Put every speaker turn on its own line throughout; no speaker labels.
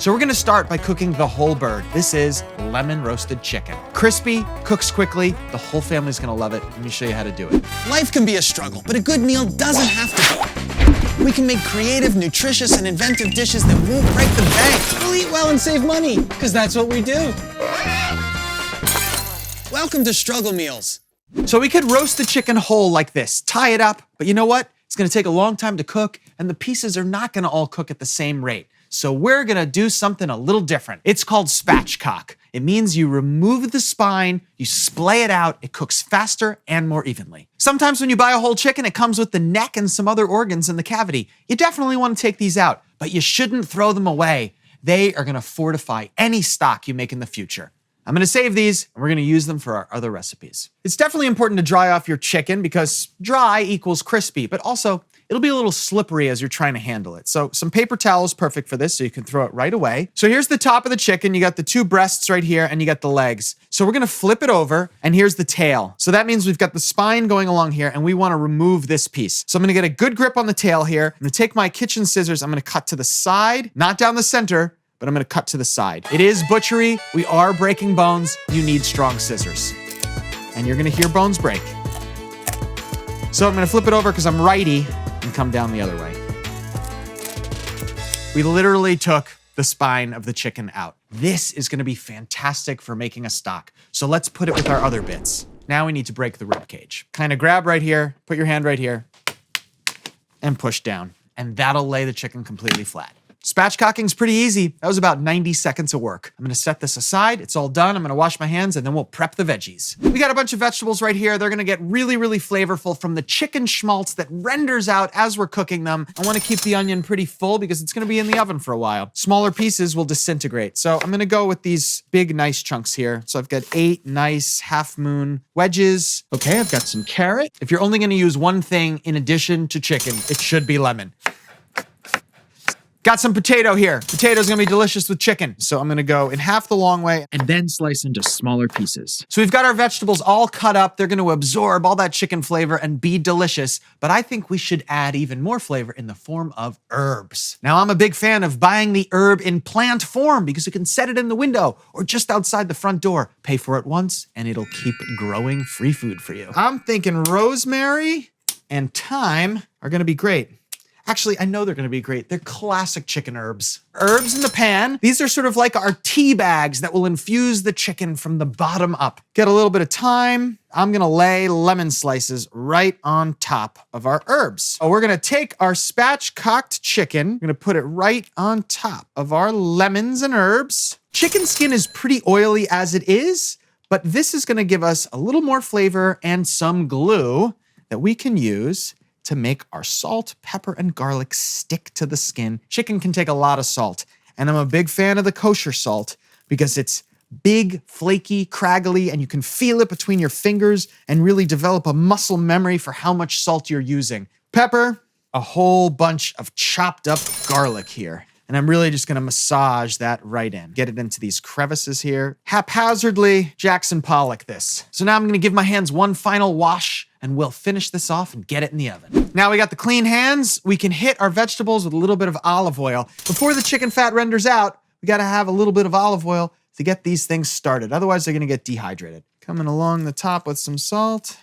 So we're gonna start by cooking the whole bird. This is lemon roasted chicken. Crispy, cooks quickly, the whole family's gonna love it. Let me show you how to do it.
Life can be a struggle, but a good meal doesn't have to be. We can make creative, nutritious, and inventive dishes that won't break the bank. We'll eat well and save money, because that's what we do. Welcome to Struggle Meals.
So we could roast the chicken whole like this, tie it up, but you know what? It's gonna take a long time to cook, and the pieces are not gonna all cook at the same rate. So we're gonna do something a little different. It's called spatchcock. It means you remove the spine, you splay it out, it cooks faster and more evenly. Sometimes when you buy a whole chicken, it comes with the neck and some other organs in the cavity. You definitely wanna take these out, but you shouldn't throw them away. They are gonna fortify any stock you make in the future. I'm gonna save these, and we're gonna use them for our other recipes. It's definitely important to dry off your chicken because dry equals crispy, but also it'll be a little slippery as you're trying to handle it. So some paper towel is perfect for this, so you can throw it right away. So here's the top of the chicken. You got the two breasts right here, and you got the legs. So we're gonna flip it over, and here's the tail. So that means we've got the spine going along here, and we wanna remove this piece. So I'm gonna get a good grip on the tail here. I'm gonna take my kitchen scissors, I'm gonna cut to the side, not down the center, but I'm gonna cut to the side. It is butchery, we are breaking bones, you need strong scissors. And you're gonna hear bones break. So I'm gonna flip it over because I'm righty and come down the other way. We literally took the spine of the chicken out. This is gonna be fantastic for making a stock. So let's put it with our other bits. Now we need to break the rib cage. Kind of grab right here, put your hand right here, and push down. And that'll lay the chicken completely flat. Spatchcocking's pretty easy. That was about 90 seconds of work. I'm gonna set this aside. It's all done. I'm gonna wash my hands and then we'll prep the veggies. We got a bunch of vegetables right here. They're gonna get really, really flavorful from the chicken schmaltz that renders out as we're cooking them. I wanna keep the onion pretty full because it's gonna be in the oven for a while. Smaller pieces will disintegrate. So I'm gonna go with these big, nice chunks here. So I've got 8 nice half moon wedges. Okay, I've got some carrot. If you're only gonna use one thing in addition to chicken, it should be lemon. Got some potato here. Potato's gonna be delicious with chicken. So I'm gonna go in half the long way and then slice into smaller pieces. So we've got our vegetables all cut up. They're gonna absorb all that chicken flavor and be delicious. But I think we should add even more flavor in the form of herbs. Now I'm a big fan of buying the herb in plant form because you can set it in the window or just outside the front door. Pay for it once and it'll keep growing free food for you. I'm thinking rosemary and thyme are gonna be great. Actually, I know they're gonna be great. They're classic chicken herbs. Herbs in the pan. These are sort of like our tea bags that will infuse the chicken from the bottom up. Get a little bit of thyme. I'm gonna lay lemon slices right on top of our herbs. Oh, we're gonna take our spatchcocked chicken. We're gonna put it right on top of our lemons and herbs. Chicken skin is pretty oily as it is, but this is gonna give us a little more flavor and some glue that we can use to make our salt, pepper, and garlic stick to the skin. Chicken can take a lot of salt, and I'm a big fan of the kosher salt because it's big, flaky, craggly, and you can feel it between your fingers and really develop a muscle memory for how much salt you're using. Pepper, a whole bunch of chopped up garlic here. And I'm really just gonna massage that right in. Get it into these crevices here. Haphazardly Jackson Pollock this. So now I'm gonna give my hands one final wash and we'll finish this off and get it in the oven. Now we got the clean hands. We can hit our vegetables with a little bit of olive oil. Before the chicken fat renders out, we gotta have a little bit of olive oil to get these things started. Otherwise they're gonna get dehydrated. Coming along the top with some salt.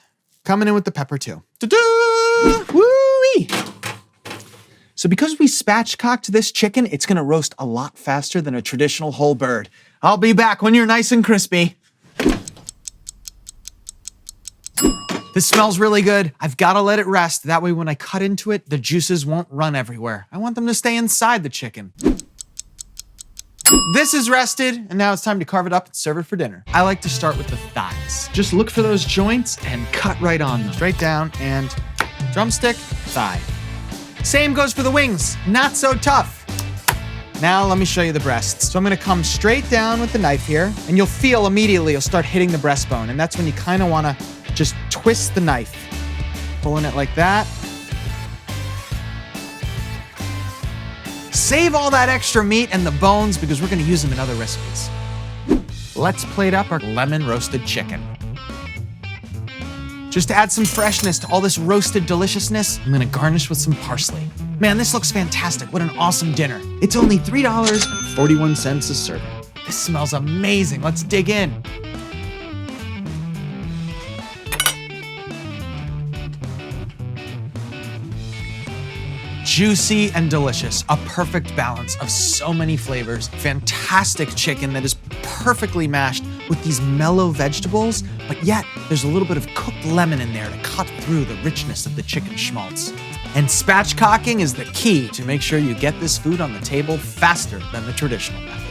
Coming in with the pepper too. Ta-da! Woo-wee! So because we spatchcocked this chicken, it's gonna roast a lot faster than a traditional whole bird. I'll be back when you're nice and crispy. This smells really good. I've gotta let it rest. That way when I cut into it, the juices won't run everywhere. I want them to stay inside the chicken. This is rested, and now it's time to carve it up and serve it for dinner. I like to start with the thighs. Just look for those joints and cut right on them. Straight down and drumstick, thigh. Same goes for the wings, not so tough. Now let me show you the breasts. So I'm gonna come straight down with the knife here, and you'll feel immediately, you'll start hitting the breastbone, and that's when you kinda wanna just twist the knife. Pulling it like that. Save all that extra meat and the bones because we're gonna use them in other recipes. Let's plate up our lemon roasted chicken. Just to add some freshness to all this roasted deliciousness, I'm gonna garnish with some parsley. Man, this looks fantastic. What an awesome dinner. It's only $3.41 a serving. This smells amazing. Let's dig in. Juicy and delicious, a perfect balance of so many flavors. Fantastic chicken that is perfectly mashed with these mellow vegetables, but yet there's a little bit of cooked lemon in there to cut through the richness of the chicken schmaltz. And spatchcocking is the key to make sure you get this food on the table faster than the traditional method.